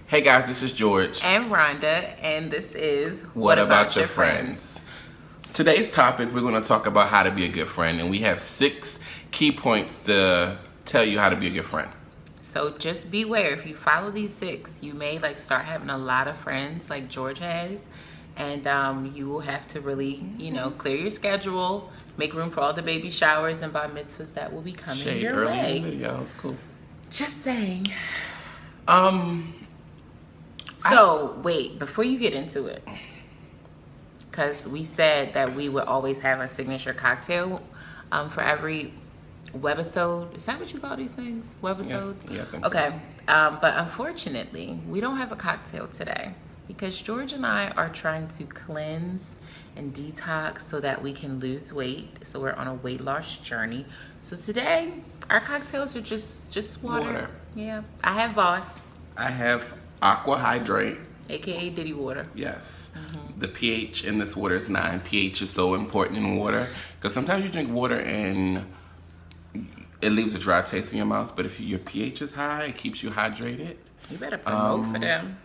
Hey guys, this is George. And Rhonda, and this is What About Your Friends? Today's topic, we're going to talk about how to be a good friend, and we have 6 key points to tell you how to be a good friend. So just beware, if you follow these 6, you may start having a lot of friends like George has, and you will have to really, clear your schedule, make room for all the baby showers and bar mitzvahs that will be coming your early way. in the video, it's cool. Just saying. Wait, before you get into it, because we said that we would always have a signature cocktail for every webisode. Is that what you call these things? Webisodes? Yeah, I think okay. But unfortunately, we don't have a cocktail today because George and I are trying to cleanse and detox so that we can lose weight. So we're on a weight loss journey. So today, our cocktails are just water. Yeah. I have Voss. I have Aqua Hydrate. AKA Diddy water. Yes. Mm-hmm. The pH in this water is 9. pH is so important in water because sometimes you drink water and it leaves a dry taste in your mouth, but if your pH is high, it keeps you hydrated. You better promote for them.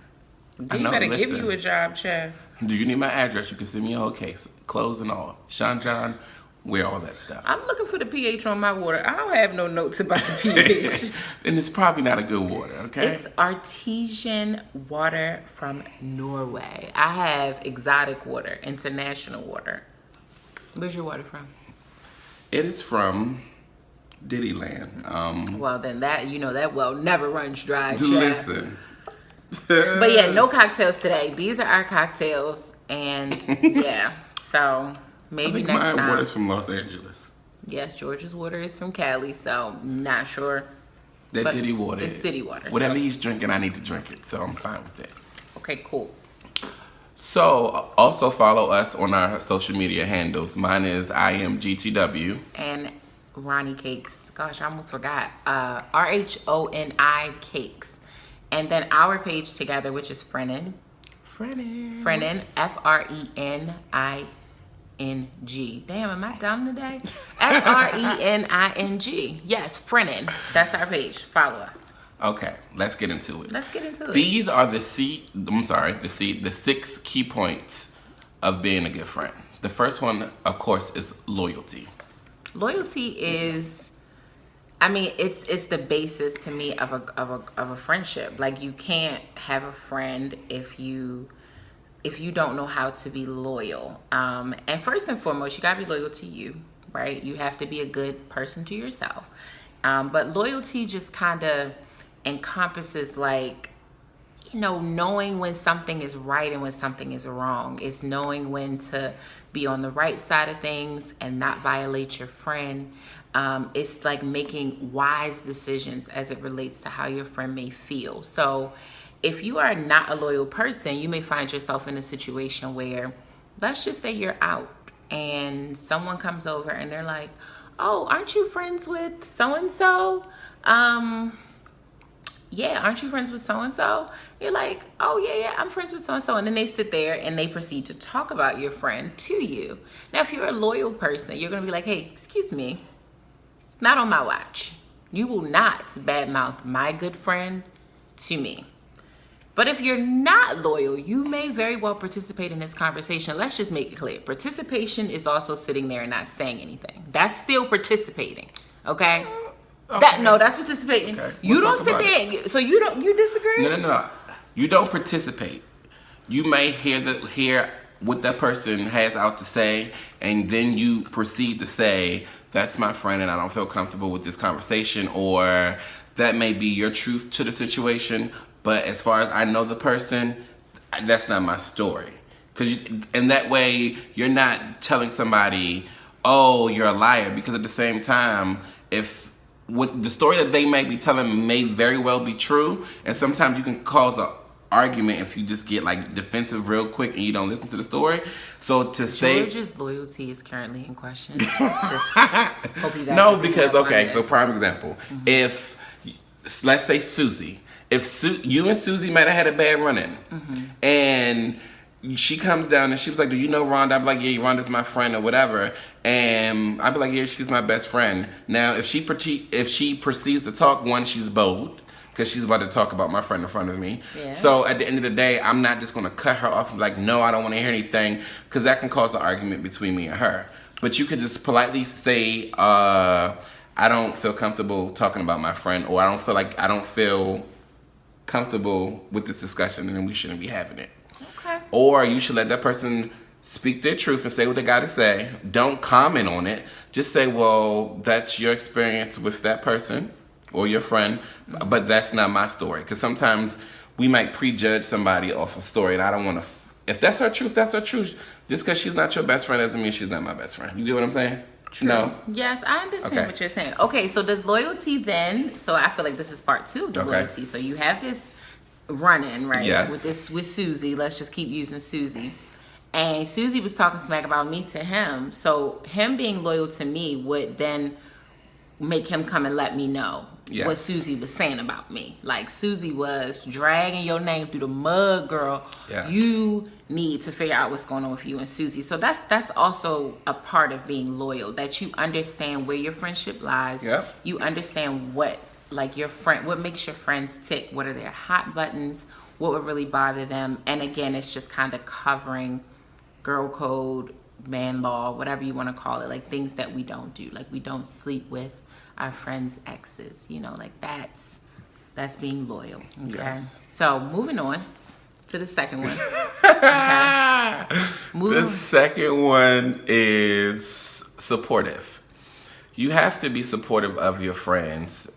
I know, better listen, give you a job, Chad. Do you need my address? You can send me a whole case, clothes and all. Sean John, wear all that stuff. I'm looking for the pH on my water. I don't have no notes about the pH. And it's probably not a good water, okay? It's artesian water from Norway. I have exotic water, international water. Where's your water from? It is from Diddyland. Well, then that well never runs dry. Listen. But yeah, no cocktails today. These are our cocktails, and yeah, so maybe next time. My water's from Los Angeles. Yes, George's water is from Cali, so not sure. That Diddy water. It's Diddy water. Whatever he's drinking, I need to drink it, so I'm fine with that. Okay, cool. So, also follow us on our social media handles. Mine is IamGTW. And Ronnie Cakes. Gosh, I almost forgot. RHONI Cakes. And then our page together, which is FRENING. FRENING. FRENING. FRENING. Damn, am I dumb today? FRENING. Yes, FRENING. That's our page. Follow us. Okay, let's get into it. These are the 6 key points of being a good friend. The first one, of course, is loyalty. Loyalty is, it's the basis to me of a friendship. Like, you can't have a friend if you don't know how to be loyal. And first and foremost, you gotta be loyal to you, right? You have to be a good person to yourself. But loyalty just kind of encompasses knowing when something is right and when something is wrong. It's knowing when to be on the right side of things and not violate your friend. It's like making wise decisions as it relates to how your friend may feel. So if you are not a loyal person, you may find yourself in a situation where, let's just say you're out and someone comes over and they're like, oh, aren't you friends with so-and-so? Yeah, aren't you friends with so-and-so? You're like, oh, yeah, I'm friends with so-and-so. And then they sit there and they proceed to talk about your friend to you. Now, if you're a loyal person, you're going to be like, hey, excuse me, not on my watch. You will not badmouth my good friend to me. But if you're not loyal, you may very well participate in this conversation. Let's just make it clear. Participation is also sitting there and not saying anything. That's still participating, okay? That's participating. Okay. You don't sit there. So you disagree? No. You don't participate. You may hear what that person has out to say, and then you proceed to say, that's my friend and I don't feel comfortable with this conversation, or that may be your truth to the situation, but as far as I know the person, that's not my story. And that way, you're not telling somebody, oh, you're a liar, because at the same time, the story that they may be telling may very well be true, and sometimes you can cause an argument if you just get defensive real quick and you don't listen to the story. So to say George's loyalty is currently in question. Just hope you guys no, because so prime example, if let's say Susie, if you and Susie might have had a bad run-in, and she comes down and she was like, do you know Rhonda? I'm like, yeah, Rhonda's my friend or whatever. And I'd be like, yeah, she's my best friend. Now, if she proceeds to talk, one, she's bold. because she's about to talk about my friend in front of me. Yeah. So at the end of the day, I'm not just going to cut her off and be like, no, I don't want to hear anything, because that can cause an argument between me and her. But you could just politely say, I don't feel comfortable talking about my friend, or I don't feel comfortable with this discussion, and then we shouldn't be having it. Okay. Or you should let that person speak their truth and say what they got to say. Don't comment on it. Just say, well, that's your experience with that person or your friend, but that's not my story. Because sometimes we might prejudge somebody off a story, and I don't want to. If that's her truth, that's her truth. Just because she's not your best friend doesn't mean she's not my best friend. You get what I'm saying? True. No? Yes, I understand Okay. what you're saying. Okay, so does loyalty then, so I feel like this is part 2 of the Okay. loyalty. So you have this run-in, right? Yes. With Susie. Let's just keep using Susie. And Susie was talking smack about me to him. So him being loyal to me would then make him come and let me know Yes. what Susie was saying about me. Like, Susie was dragging your name through the mud, girl. Yes. You need to figure out what's going on with you and Susie. So that's also a part of being loyal, that you understand where your friendship lies. Yep. You understand what, like, your friend, what makes your friends tick, what are their hot buttons, what would really bother them. And again, it's just kind of covering girl code, man law, whatever you want to call it, like things that we don't do. Like, we don't sleep with our friends' exes, you know, like that's being loyal. Okay. Yes. So moving on to the second one. Okay. The second one is supportive. You have to be supportive of your friends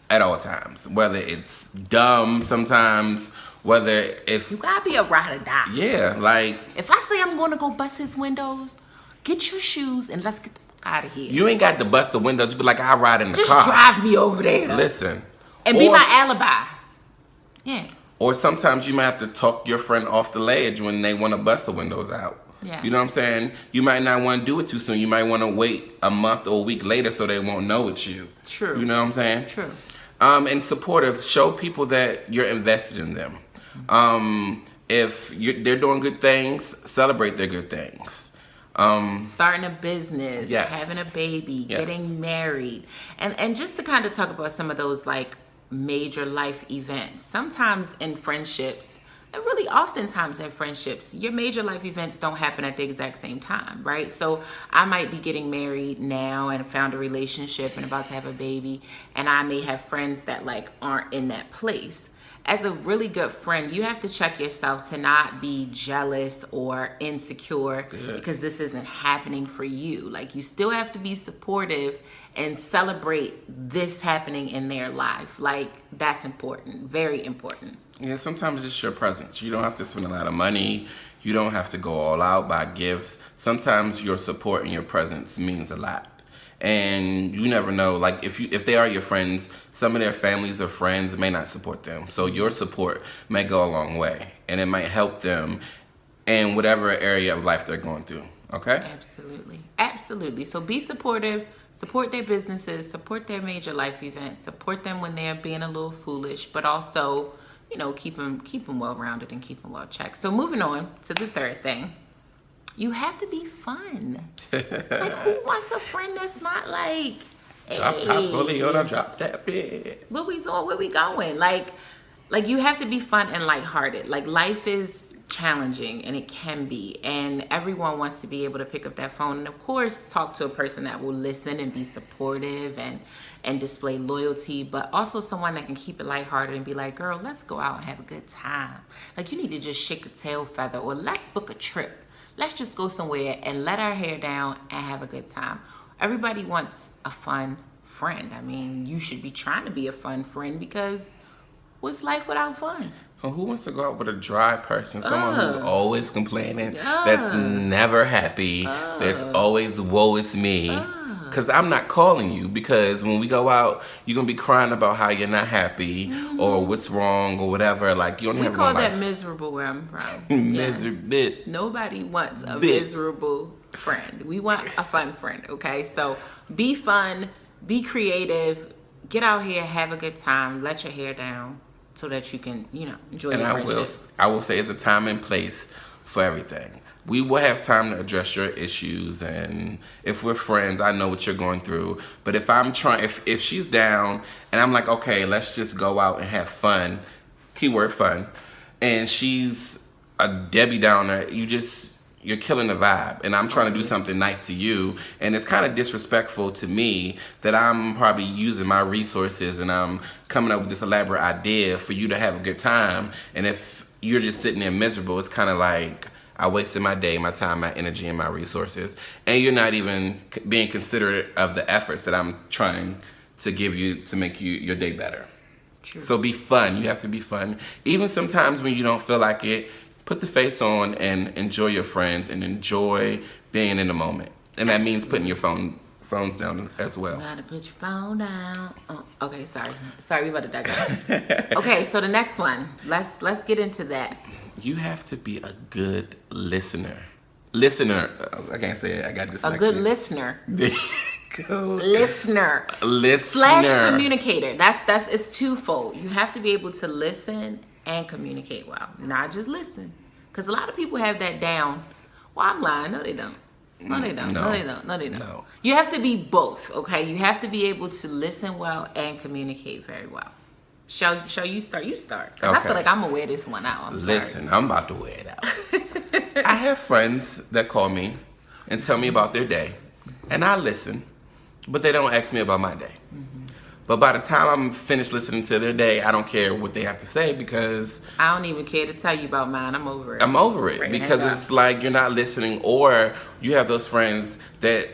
at all times, whether it's dumb sometimes, whether it's You gotta be a ride or die. yeah, like If I say I'm gonna go bust his windows, get your shoes and let's get the fuck out of here. you ain't got to bust the windows. You be like, I'll ride in the Just car. drive me over there. Listen. And be Or- my alibi. Yeah. Or sometimes you might have to talk your friend off the ledge when they want to bust the windows out. Yeah. You know what I'm saying? You might not want to do it too soon. You might want to wait a month or a week later so they won't know it's you. True. You know what I'm saying? True. And supportive, show people that you're invested in them. If they're doing good things, celebrate their good things. Starting a business, Yes. having a baby, Yes. getting married. And just to kind of talk about some of those like major life events. Sometimes in friendships, and really oftentimes in friendships, your major life events don't happen at the exact same time, right? So I might be getting married now and found a relationship and about to have a baby, and I may have friends that like aren't in that place. As a really good friend, you have to check yourself to not be jealous or insecure because this isn't happening for you. Like, you still have to be supportive and celebrate this happening in their life. Like, that's important, very important. Yeah, sometimes it's your presence. You don't have to spend a lot of money. You don't have to go all out, buy gifts. Sometimes your support and your presence means a lot. And you never know, like if they are your friends, some of their families or friends may not support them. So your support may go a long way, and it might help them in whatever area of life they're going through. Okay? Absolutely. Absolutely. So be supportive, support their businesses, support their major life events, support them when they're being a little foolish, but also, you know, keep them well-rounded and keep them well-checked. So moving on to the third thing. You have to be fun. Like, who wants a friend that's not like, Drop top fully on a drop that bit. what we doing? Where we going? Like you have to be fun and lighthearted. Like, life is challenging, and it can be. And everyone wants to be able to pick up that phone and, of course, talk to a person that will listen and be supportive and display loyalty, but also someone that can keep it lighthearted and be like, girl, let's go out and have a good time. Like, you need to just shake a tail feather, or let's book a trip. Let's just go somewhere and let our hair down and have a good time. Everybody wants a fun friend. I mean, you should be trying to be a fun friend, because what's life without fun? Well, who wants to go out with a dry person? Someone who's always complaining, that's never happy, that's always woe is me. Because I'm not calling you, because when we go out, you're going to be crying about how you're not happy or what's wrong or whatever. Like, you don't We have call no that life. miserable where I'm from. Miserable. Nobody wants a miserable friend. We want a fun friend, okay? So be fun, be creative, get out here, have a good time, let your hair down so that you can, you know, enjoy And your friendship. I will say it's a time and place for everything. We will have time to address your issues, and if we're friends, I know what you're going through. But if I'm trying, if she's down, and I'm like, okay, let's just go out and have fun, keyword fun, and she's a Debbie Downer, you're killing the vibe, and I'm trying to do something nice to you, and it's kind of disrespectful to me that I'm probably using my resources and I'm coming up with this elaborate idea for you to have a good time, and if you're just sitting there miserable, it's kind of like I wasted my day, my time, my energy, and my resources, and you're not even being considerate of the efforts that I'm trying to give you to make your day better. True. So be fun. You have to be fun. Even sometimes when you don't feel like it, put the face on and enjoy your friends and enjoy being in the moment. And that means putting your phones down as well. Gotta put your phone down. Oh, okay, sorry, we about to digress. Okay, so the next one. Let's get into that. You have to be a good listener. Listener. I can't say it. I got dyslexia. A good listener. Listener. / communicator. That's it's twofold. You have to be able to listen and communicate well, not just listen. Because a lot of people have that down. Well, I'm lying. No, they don't. No, they don't. No, they don't. No, they don't. No. You have to be both, okay? You have to be able to listen well and communicate very well. Shall you start? You start. Because I feel like I'm going to wear this one out. Listen, I'm about to wear it out. I have friends that call me and tell me about their day. And I listen, but they don't ask me about my day. Mm-hmm. But by the time I'm finished listening to their day, I don't care what they have to say because I don't even care to tell you about mine. I'm over it. I'm over it because it's like you're not listening, or you have those friends that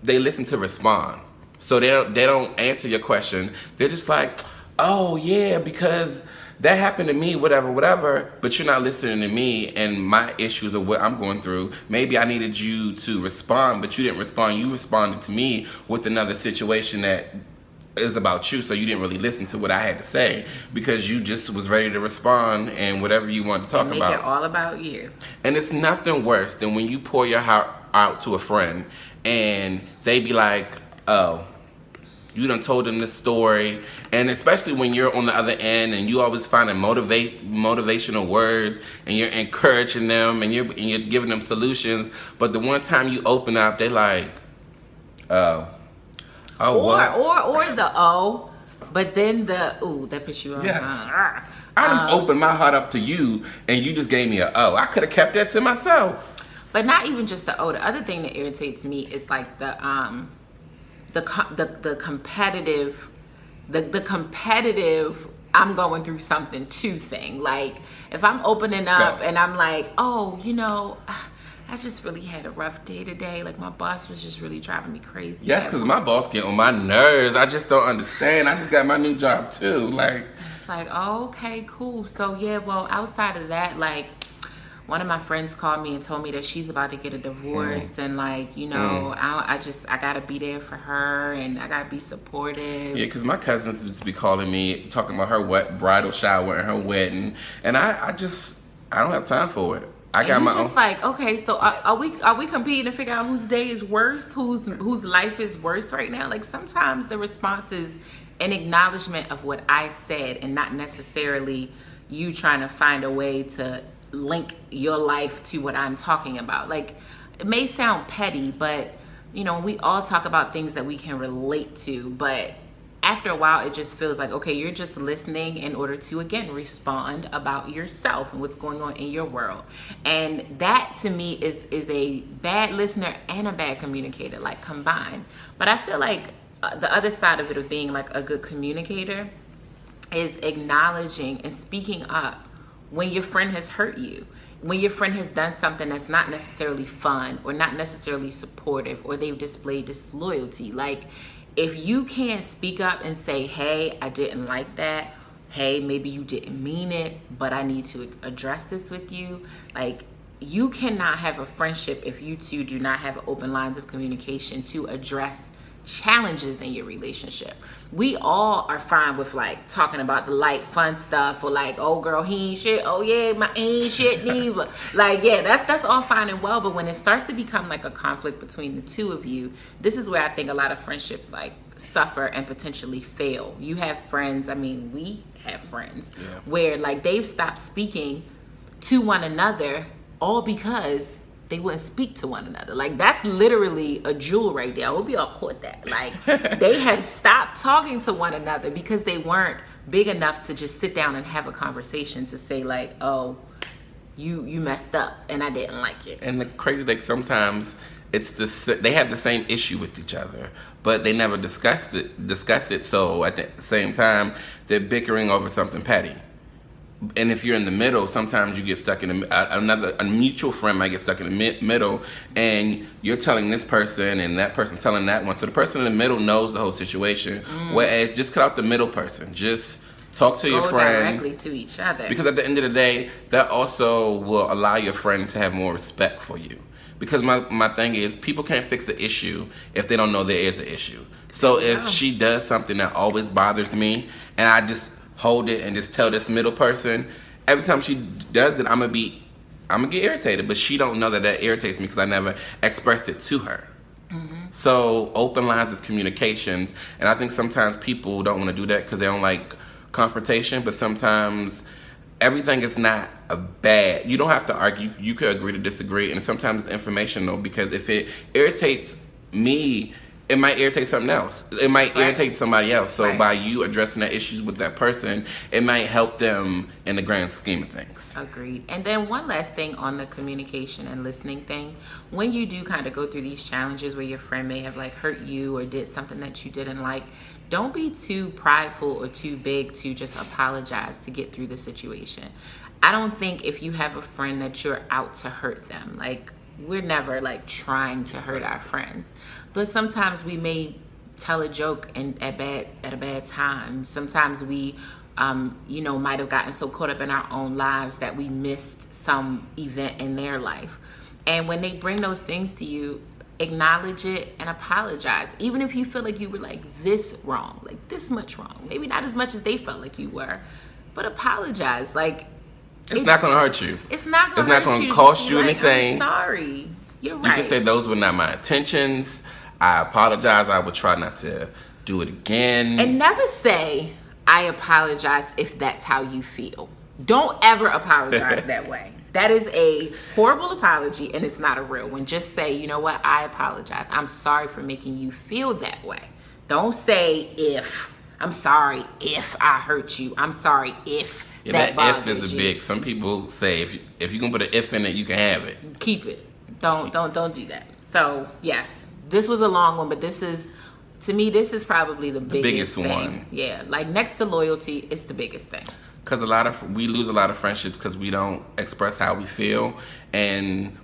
they listen to respond. So they don't answer your question. They're just like, oh yeah, because that happened to me, whatever, but you're not listening to me and my issues of what I'm going through. Maybe I needed you to respond, but you didn't respond. You responded to me with another situation that is about you, so you didn't really listen to what I had to say because you just was ready to respond and whatever you wanted to talk about. Make it all about you. And it's nothing worse than when you pour your heart out to a friend and they be like, oh, you done told them this story. And especially when you're on the other end and you always finding motivational words and you're encouraging them and you're giving them solutions, but the one time you open up, they like, oh. Or the oh, but then the ooh, that puts you on. Yes. I done opened my heart up to you, and you just gave me a oh. I could have kept that to myself. But not even just the oh. The other thing that irritates me is like the competitive, the competitive. I'm going through something too thing. Like if I'm opening up and I'm like, oh, I just really had a rough day today. Like my boss was just really driving me crazy. Yes, because my boss get on my nerves. I just don't understand. I just got my new job too. Like it's like, oh, okay, cool. So yeah, well, outside of that, like one of my friends called me and told me that she's about to get a divorce, and like I gotta be there for her and I gotta be supportive. Yeah, because my cousins just be calling me talking about her bridal shower and her wedding, and I don't have time for it. I got my own. Just like, okay, so are we competing to figure out whose day is worse, whose life is worse right now? Like sometimes the response is an acknowledgement of what I said and not necessarily you trying to find a way to link your life to what I'm talking about. Like it may sound petty, but we all talk about things that we can relate to, but after a while, it just feels like, okay, you're just listening in order to, again, respond about yourself and what's going on in your world. And that, to me, is a bad listener and a bad communicator, like combined. But I feel like the other side of it of being like a good communicator is acknowledging and speaking up when your friend has hurt you, when your friend has done something that's not necessarily fun or not necessarily supportive, or they've displayed disloyalty. Like, if you can't speak up and say, hey, I didn't like that. Hey, maybe you didn't mean it, but I need to address this with you. Like, you cannot have a friendship if you two do not have open lines of communication to address challenges in your relationship. We all are fine with like talking about the light fun stuff, or like, oh girl, he ain't shit, oh yeah, he ain't shit neither. Like, yeah, that's all fine and well, but when it starts to become like a conflict between the two of you, this is where I think a lot of friendships like suffer and potentially fail. You have friends, we have friends where like they've stopped speaking to one another all because they wouldn't speak to one another. Like, that's literally a jewel right there. I hope y'all caught that. Like, they have stopped talking to one another because they weren't big enough to just sit down and have a conversation to say, like, oh, you messed up and I didn't like it. And the crazy thing, sometimes they have the same issue with each other, but they never discuss it. So at the same time, they're bickering over something petty. And if you're in the middle, sometimes you get stuck in a mutual friend might get stuck in the middle, and you're telling this person and that person telling that one. So the person in the middle knows the whole situation. Whereas just cut out the middle person. Just talk to your friend directly to each other. Because at the end of the day, that also will allow your friend to have more respect for you. Because my thing is, people can't fix the issue if they don't know there is an issue. So if she does something that always bothers me, and I just hold it and just tell this middle person, every time she does it, I'm gonna get irritated, but she don't know that irritates me because I never expressed it to her. So open lines of communications, and I think sometimes people don't want to do that because they don't like confrontation, but sometimes everything is not a bad, you don't have to argue, you could agree to disagree, and sometimes it's informational, because if it irritates me, it might irritate something else. It might irritate somebody else. So by you addressing the issues with that person, it might help them in the grand scheme of things. Agreed. And then one last thing on the communication and listening thing. When you do kind of go through these challenges where your friend may have like hurt you or did something that you didn't like, don't be too prideful or too big to just apologize to get through the situation. I don't think if you have a friend that you're out to hurt them. Like, we're never like trying to hurt our friends, but sometimes we may tell a joke at a bad time. Sometimes we might have gotten so caught up in our own lives that we missed some event in their life. And when they bring those things to you, acknowledge it and apologize. Even if you feel like you were like this wrong, like this much wrong, maybe not as much as they felt like you were, but apologize. Like, it's not going to hurt you. It's not going to cost you anything. I'm sorry. You're right. You can say those were not my intentions. I apologize. I would try not to do it again. And never say, I apologize if that's how you feel. Don't ever apologize that way. That is a horrible apology, and it's not a real one. Just say, you know what? I apologize. I'm sorry for making you feel that way. Don't say if. I'm sorry if I hurt you. I'm sorry if that if is a big. Some people say if you can put an if in it, you can have it. Keep it. Don't do that. So yes, this was a long one, but to me, this is probably the biggest thing. One. Yeah, like next to loyalty, it's the biggest thing. Because we lose a lot of friendships because we don't express how we feel, and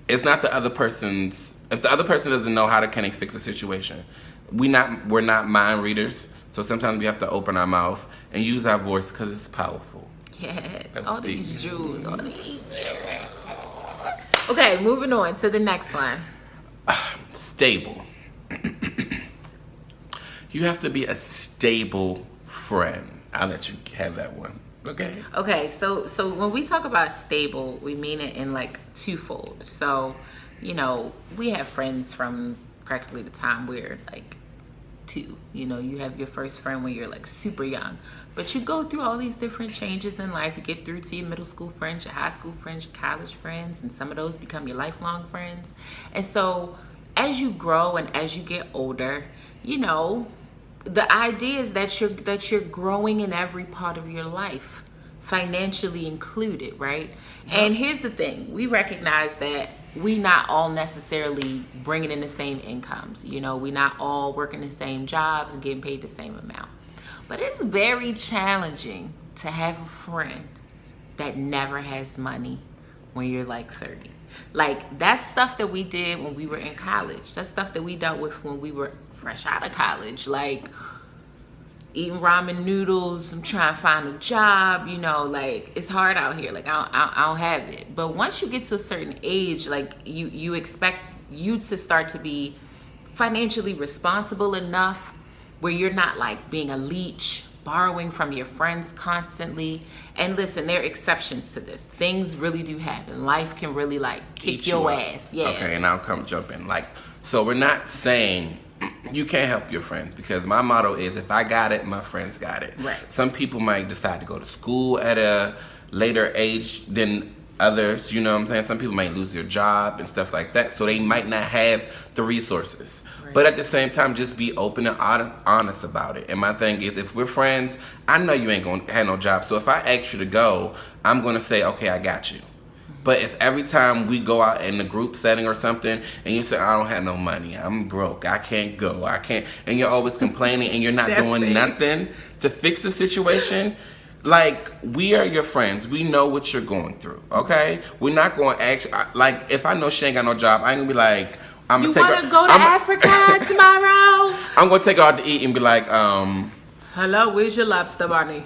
it's not the other person's. If the other person doesn't know how can they fix a situation, we're not mind readers. So sometimes we have to open our mouth and use our voice because it's powerful. Yes, all these jewels, all these. Okay, moving on to the next one. Stable. You have to be a stable friend. I'll let you have that one. Okay. Okay, so when we talk about stable, we mean it in like twofold. So, we have friends from practically the time we're like 2. You have your first friend when you're like super young, but you go through all these different changes in life. You get through to your middle school friends, your high school friends, your college friends, and some of those become your lifelong friends. And so as you grow and as you get older, the idea is that you're growing in every part of your life, financially included, right? Yep. And here's the thing, we recognize that we not all necessarily bringing in the same incomes. We not all working the same jobs and getting paid the same amount. But it's very challenging to have a friend that never has money when you're like 30. Like, that's stuff that we did when we were in college. That's stuff that we dealt with when we were fresh out of college. Like, eating ramen noodles, I'm trying to find a job, like, it's hard out here. Like, I don't have it. But once you get to a certain age, like, you expect you to start to be financially responsible enough where you're not like being a leech, borrowing from your friends constantly. And listen, there are exceptions to this. Things really do happen. Life can really like kick your ass. Yeah. Okay, and I'll come jump in. Like, so we're not saying you can't help your friends, because my motto is, if I got it, my friends got it. Right. Some people might decide to go to school at a later age than others, you know what I'm saying? Some people might lose their job and stuff like that, so they might not have the resources. Right. But at the same time, just be open and honest about it. And my thing is, if we're friends, I know you ain't going to have no job. So if I ask you to go, I'm going to say, okay, I got you. But if every time we go out in the group setting or something and you say, I don't have no money, I'm broke, I can't go, I can't, and you're always complaining and you're not doing nothing to fix the situation, like, we are your friends. We know what you're going through, okay? We're not going to ask, like, if I know she ain't got no job, I ain't going to be like, I'm going to take her. You want to go to Africa tomorrow? I'm going to take her out to eat and be like, hello, where's your lobster, Barney?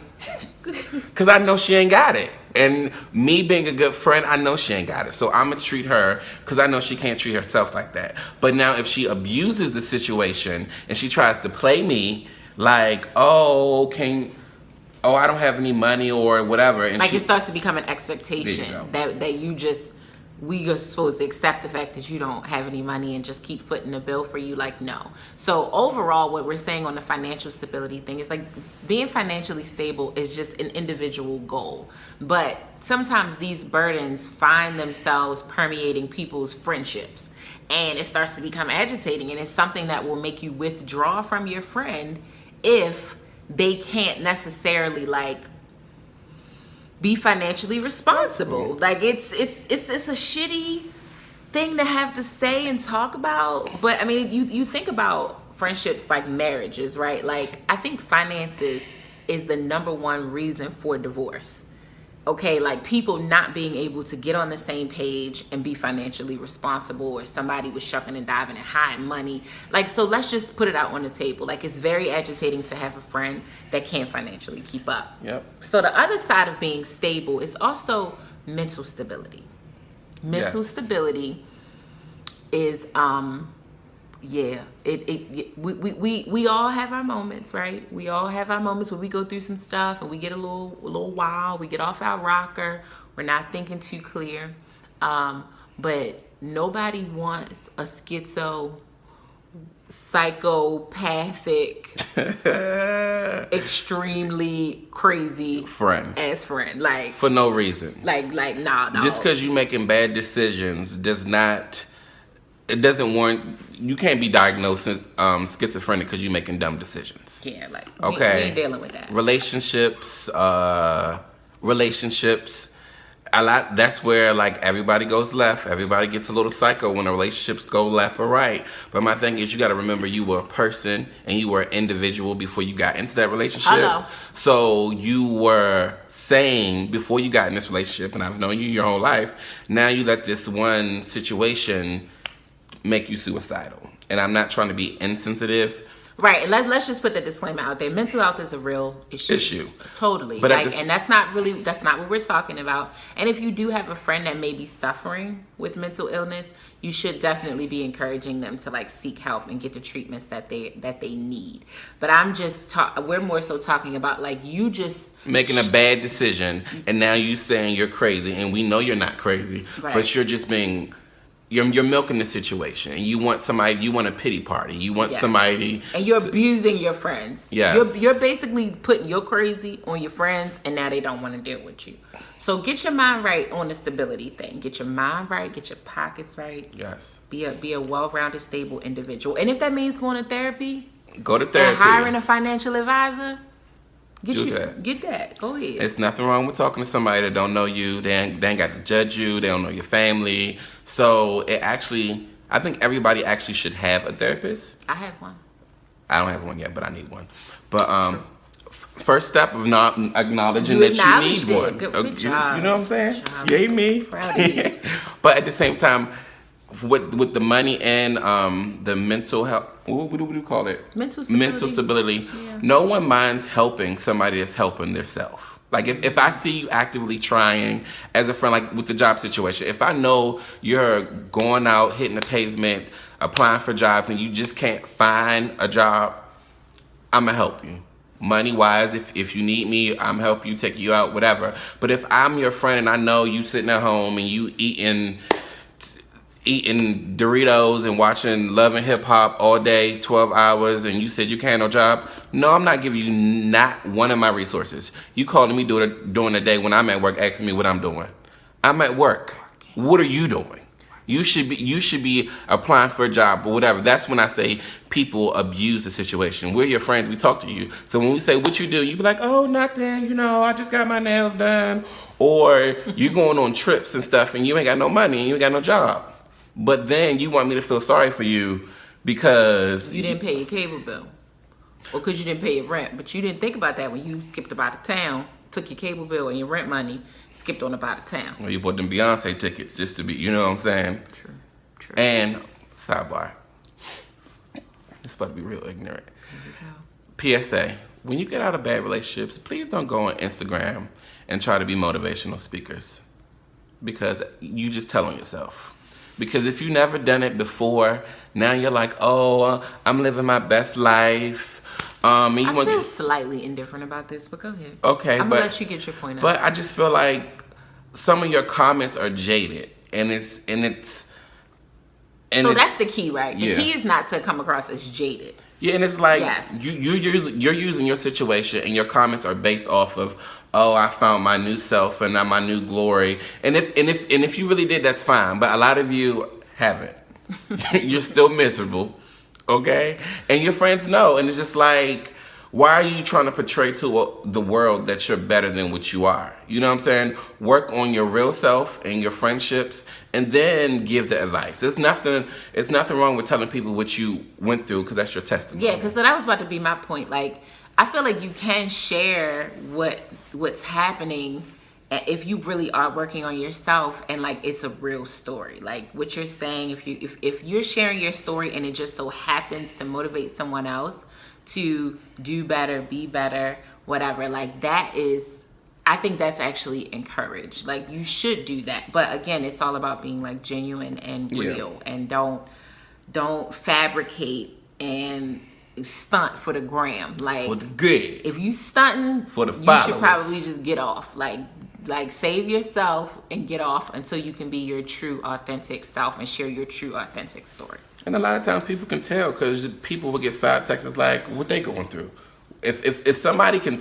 Because I know she ain't got it. And me being a good friend, I know she ain't got it. So I'm going to treat her because I know she can't treat herself like that. But now if she abuses the situation and she tries to play me like, I don't have any money or whatever. And like, it starts to become an expectation that we are supposed to accept the fact that you don't have any money and just keep footing the bill for you. Like, no. So overall, what we're saying on the financial stability thing is, like, being financially stable is just an individual goal. But sometimes these burdens find themselves permeating people's friendships. And it starts to become agitating. And it's something that will make you withdraw from your friend if they can't necessarily, like, be financially responsible. Like, it's a shitty thing to have to say and talk about. But I mean, you think about friendships like marriages, right? Like, I think finances is the number one reason for divorce. Okay, like, people not being able to get on the same page and be financially responsible, or somebody was shucking and diving and hiding money. Like, so let's just put it out on the table. Like, it's very agitating to have a friend that can't financially keep up. Yep. So the other side of being stable is also mental stability. Mental stability is we all have our moments, right? We all have our moments where we go through some stuff and we get a little wild, we get off our rocker, we're not thinking too clear. But nobody wants a psychopathic, extremely crazy friend. Like, for no reason. Like, nah. Just because you're making bad decisions doesn't warrant. You can't be diagnosed as schizophrenic because you're making dumb decisions. Yeah, like, okay. We ain't dealing with that. Relationships. A lot. That's where, like, everybody goes left. Everybody gets a little psycho when the relationships go left or right. But my thing is, you got to remember you were a person and you were an individual before you got into that relationship. Hello. So you were sane before you got in this relationship, and I've known you your whole life. Now you let this one situation make you suicidal. And I'm not trying to be insensitive. Right, and let's just put the disclaimer out there. Mental health is a real issue. Totally. But and that's not what we're talking about. And if you do have a friend that may be suffering with mental illness, you should definitely be encouraging them to, like, seek help and get the treatments that they need. But we're more so talking about, like, you just making a bad decision, and now you saying you're crazy, and we know you're not crazy, right. But you're just being. You're milking the situation, and you want a pity party. You want somebody, and you're abusing your friends. Yes. You're basically putting your crazy on your friends, and now they don't want to deal with you. So get your mind right on the stability thing. Get your mind right. Get your pockets right. Yes. Be a well-rounded, stable individual. And if that means going to therapy, go to therapy. And hiring a financial advisor. Get that. Go ahead. There's nothing wrong with talking to somebody that don't know you. They ain't got to judge you. They don't know your family. So I think everybody actually should have a therapist. I have one. I don't have one yet, but I need one. But first step of not acknowledging that you need one. Good job. You know what I'm saying? Yay me. Proud of you. But at the same time, with the money and the mental health, what do we call it? Mental stability. Yeah. No one minds helping somebody that's helping themselves. Like, if I see you actively trying as a friend, like with the job situation, if I know you're going out, hitting the pavement, applying for jobs, and you just can't find a job, I'm going to help you. Money-wise, if you need me, I'm help you, take you out, whatever. But if I'm your friend and I know you sitting at home and you eating Doritos and watching Love and Hip Hop all day, 12 hours, and you said you can't have no job, no, I'm not giving you not one of my resources. You calling me during the day when I'm at work asking me what I'm doing. I'm at work. What are you doing? You should be applying for a job or whatever. That's when I say people abuse the situation. We're your friends. We talk to you. So when we say what you do, you be like, oh, nothing. You know, I just got my nails done. Or you going on trips and stuff, and you ain't got no money, and you ain't got no job. But then you want me to feel sorry for you because you didn't pay your cable bill, or because you didn't pay your rent. But you didn't think about that when you skipped about of town, took your cable bill and your rent money, skipped on about of town. Well, you bought them Beyonce tickets just to be, you know what I'm saying? True. And sidebar, it's about to be real ignorant. PSA: when you get out of bad relationships, please don't go on Instagram and try to be motivational speakers, because you just telling yourself. Because if you never done it before, now you're like, oh, I'm living my best life. And you I feel slightly indifferent about this, but go ahead. Okay, I'm gonna let you get your point out. But I just feel like some of your comments are jaded, and it's so that's the key, right? The Yeah. key is not to come across as jaded. Yeah, and it's like Yes. you're using your situation, and your comments are based off of, oh, I found my new self and now my new glory. And if you really did, that's fine. But a lot of you haven't. You're still miserable, okay? And your friends know, and it's just like, why are you trying to portray to the world that you're better than what you are? You know what I'm saying? Work on your real self and your friendships, and then give the advice. It's nothing wrong with telling people what you went through, because that's your testimony. Yeah, because so that was about to be my point. Like, I feel like you can share what's happening if you really are working on yourself, and like it's a real story. Like what you're saying, if you're sharing your story and it just so happens to motivate someone else to do better, be better, whatever, like that is, I think that's actually encouraged. Like you should do that. But again, it's all about being like genuine and real, and don't fabricate and stunt for the gram. Like For the good. if you stunting For the you followers. should probably just get off. Like save yourself and get off until you can be your true authentic self and share your true authentic story. And a lot of times people can tell, because people will get side texts like, what they going through. If somebody can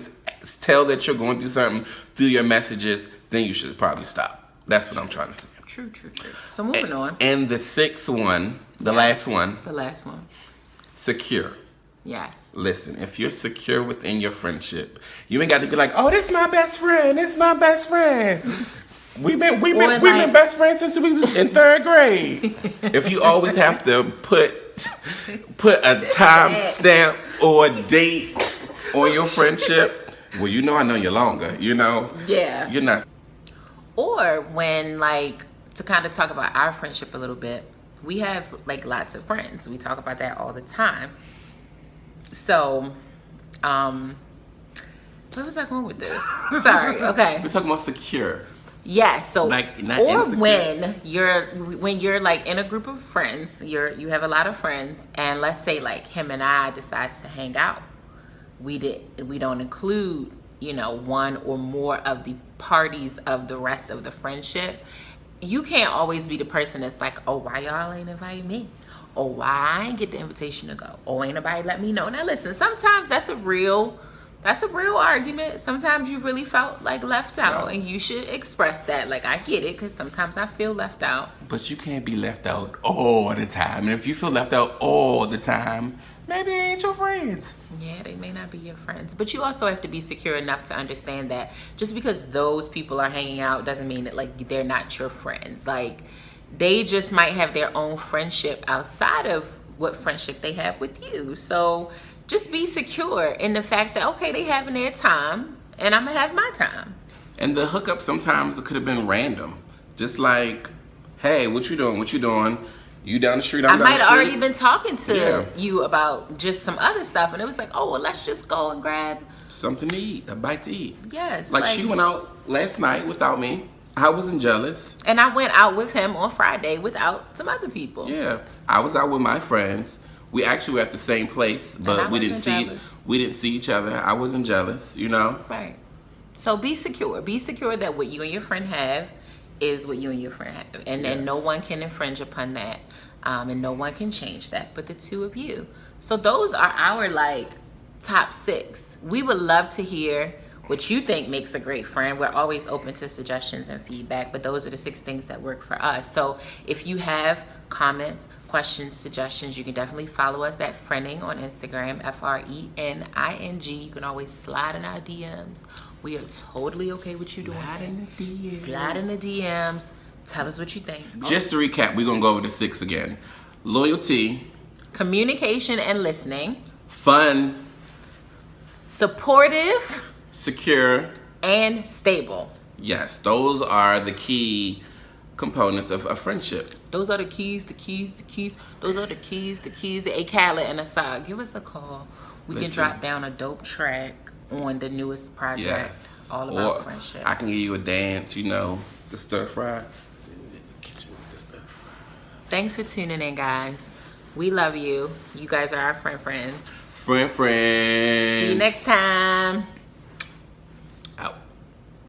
tell that you're going through something through your messages, then you should probably stop. That's what I'm trying to say. True. So moving on. And the sixth one, the last one, secure. Yes. Listen, if you're secure within your friendship, you ain't got to be like, oh, this my best friend. This my best friend. We've been best friends since we was in 3rd grade. If you always have to put a time stamp or a date on your friendship, well, you know I know you longer. You know. Yeah. You're not. Or when, like, to kind of talk about our friendship a little bit, we have like lots of friends. We talk about that all the time. So, where was I going with this? Sorry. Okay. We're talking about secure. Yes. So, Like, not or insecure. when you're like in a group of friends, you have a lot of friends, and let's say like him and I decide to hang out. We don't include, one or more of the parties of the rest of the friendship. You can't always be the person that's like, oh, why y'all ain't invite me? Oh, why I ain't get the invitation to go? Oh, ain't nobody let me know. Now listen, sometimes that's a real argument. Sometimes you really felt like left out, and you should express that. Like, I get it, because sometimes I feel left out. But you can't be left out all the time. And if you feel left out all the time, maybe they ain't your friends. Yeah, they may not be your friends. But you also have to be secure enough to understand that just because those people are hanging out doesn't mean that like they're not your friends. Like, they just might have their own friendship outside of what friendship they have with you. So just be secure in the fact that, okay, they having their time and I'm gonna have my time. And the hookup sometimes could have been random. Just like, hey, what you doing? What you doing? You down the street, I'm down the street. I might have already been talking to you about just some other stuff, and it was like, oh, well, let's just go and grab something to eat, a bite to eat. Yes. Like she went out last night without me. I wasn't jealous. And I went out with him on Friday without some other people. Yeah. I was out with my friends. We actually were at the same place, but we didn't see each other. I wasn't jealous, Right. So be secure. Be secure that what you and your friend have is what you and your friend have. And then no one can infringe upon that. And no one can change that but the two of you. So those are our like top 6. We would love to hear what you think makes a great friend. We're always open to suggestions and feedback, but those are the 6 things that work for us. So if you have comments, questions, suggestions, you can definitely follow us at FRENING on Instagram, FRENING. You can always slide in our DMs. We are totally okay with you doing that. Slide in the DMs. Tell us what you think. Just to recap, we're going to go over the 6 again. Loyalty. Communication and listening. Fun. Supportive. Secure. And stable. Yes, those are the key components of a friendship. Those are the keys. Those are the keys. Hey, Khaled and Asad, give us a call. We can drop down a dope track on the newest project. Yes. All about or friendship. I can give you a dance, the stir fry. Thanks for tuning in, guys. We love you. You guys are our friends. Friends. See you next time.